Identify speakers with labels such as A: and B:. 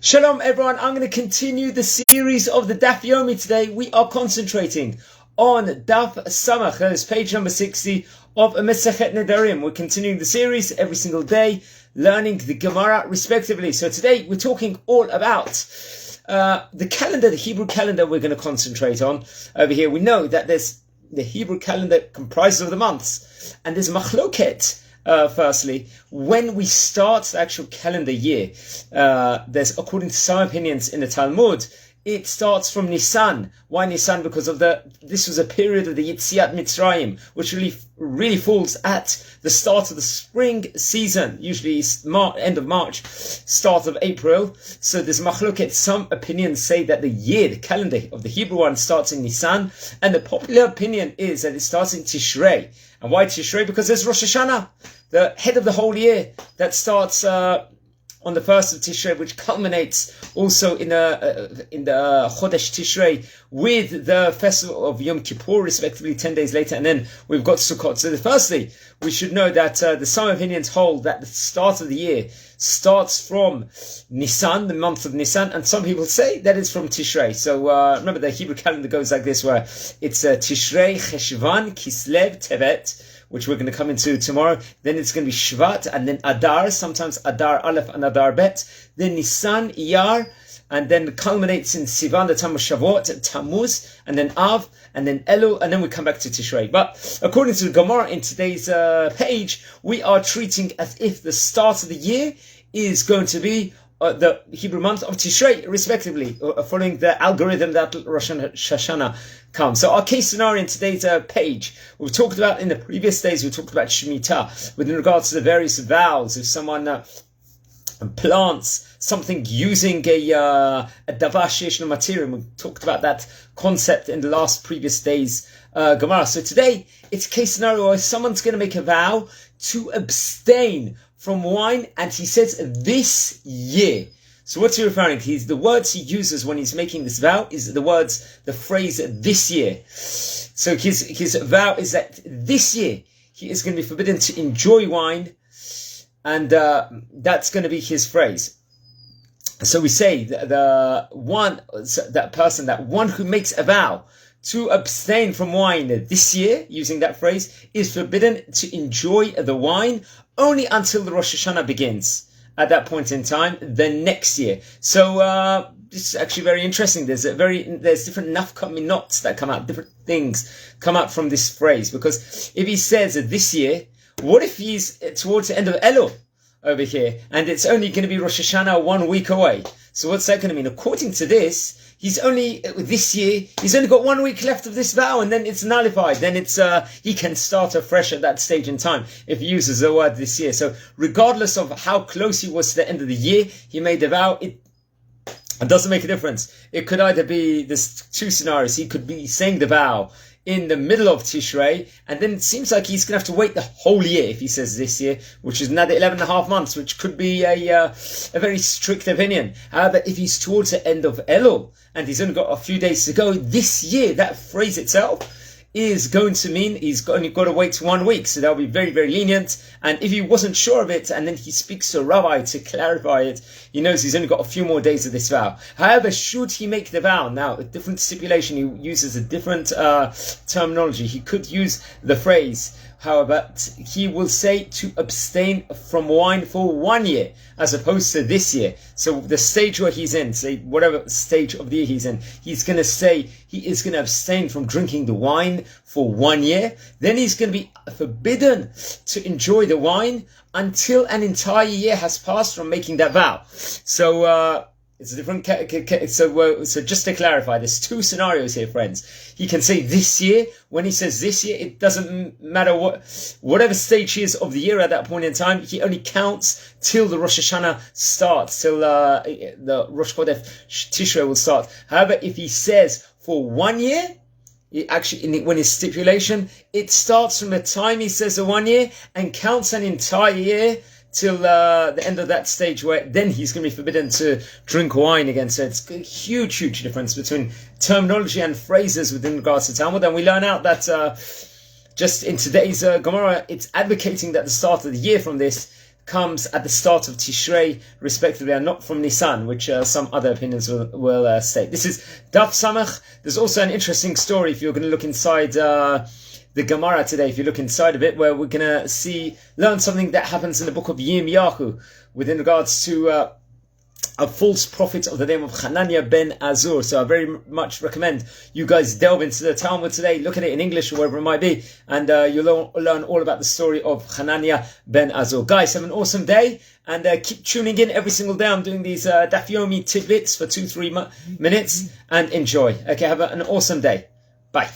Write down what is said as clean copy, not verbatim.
A: Shalom everyone, I'm going to continue the series of the Daf Yomi today. We are concentrating on Daf Samach, that is page number 60 of Masechet Nedarim. We're continuing the series every single day, learning the Gemara respectively. So today we're talking all about the calendar, the Hebrew calendar we're going to concentrate on over here. We know that there's the Hebrew calendar comprises of the months, and there's machloket. Firstly, when we start the actual calendar year, there's, according to some opinions in the Talmud, it starts from Nissan. Why Nissan? Because of this was a period of the Yetziat Mitzrayim, which really falls at the start of the spring season, usually end of March, start of April. So there's machloket. Some opinions say that the calendar of the Hebrew one starts in Nissan, and the popular opinion is that it starts in Tishrei. And why Tishrei? Because there's Rosh Hashanah, the head of the whole year, that starts on the 1st of Tishrei, which culminates also in the Chodesh Tishrei with the festival of Yom Kippur, respectively, 10 days later, and then we've got Sukkot. So firstly, we should know that some opinions hold that the start of the year starts from Nissan, the month of Nissan, and some people say that it's from Tishrei. So remember, the Hebrew calendar goes like this, where it's Tishrei, Cheshvan, Kislev, Tevet, which we're going to come into tomorrow. Then it's going to be Shvat, and then Adar, sometimes Adar Aleph and Adar Bet. Then Nissan, Iyar, and then culminates in Sivan, the time of Shavuot, Tammuz, and then Av, and then Elul, and then we come back to Tishrei. But according to the Gemara in today's page, we are treating as if the start of the year is going to be the Hebrew month of Tishrei, respectively, following the algorithm that Rosh Hashanah comes. So our case scenario in today's page, we've talked about in the previous days, we talked about Shemitah, with regards to the various vows. If someone plants something using a davar sheish no material, we talked about that concept in the last previous days Gemara. So today, it's a case scenario where someone's going to make a vow to abstain from wine, and he says this year. So what's he referring to? The words he uses when he's making this vow is the phrase this year. So his vow is that this year he is going to be forbidden to enjoy wine, and that's going to be his phrase. So we say that one who makes a vow to abstain from wine this year, using that phrase, is forbidden to enjoy the wine only until the Rosh Hashanah begins. At that point in time, the next year. So this is actually very interesting. There's different nafkaminot that come out, different things come out from this phrase. Because if he says that this year, what if he's towards the end of Elul over here, and it's only going to be Rosh Hashanah 1 week away? So what's that going to mean? According to this, he's only got 1 week left of this vow, and then it's nullified. Then it's he can start afresh at that stage in time if he uses the word this year. So regardless of how close he was to the end of the year, he made the vow. It doesn't make a difference. It could either be there's two scenarios. He could be saying the vow in the middle of Tishrei, and then it seems like he's going to have to wait the whole year if he says this year, which is another 11 and a half months, which could be a very strict opinion. However, if he's towards the end of Elul, and he's only got a few days to go this year, that phrase itself is going to mean he's only got to wait 1 week. So that'll be very, very lenient. And if he wasn't sure of it, and then he speaks to a rabbi to clarify it, he knows he's only got a few more days of this vow. However, should he make the vow, now a different stipulation, he uses a different terminology. He could use the phrase, however, he will say to abstain from wine for 1 year, as opposed to this year. So the stage where he's in, say whatever stage of the year he's in, he's going to say he is going to abstain from drinking the wine for 1 year. Then he's going to be forbidden to enjoy the wine until an entire year has passed from making that vow. So it's a different. So just to clarify, there's two scenarios here, friends. He can say this year. When he says this year, it doesn't matter whatever stage he is of the year at that point in time. He only counts till the Rosh Hashanah starts, till the Rosh Chodesh Tishrei will start. However, if he says for 1 year, when his stipulation, it starts from the time he says the 1 year and counts an entire year till the end of that stage, where then he's going to be forbidden to drink wine again. So it's a huge, huge difference between terminology and phrases within regards to Talmud. And we learn out that just in today's Gemara, it's advocating that the start of the year from this comes at the start of Tishrei, respectively, and not from Nissan, which some other opinions will state. This is Daf Samach. There's also an interesting story if you're going to look inside the Gemara today, if you look inside of it, where we're going to learn something that happens in the book of Yomi within regards to a false prophet of the name of Hananiah ben Azur. So I very much recommend you guys delve into the Talmud today, look at it in English or wherever it might be, and you'll learn all about the story of Hananiah ben Azur. Guys, have an awesome day, and keep tuning in every single day. I'm doing these Daf Yomi tidbits for 2-3 minutes, and enjoy. Okay, have an awesome day. Bye.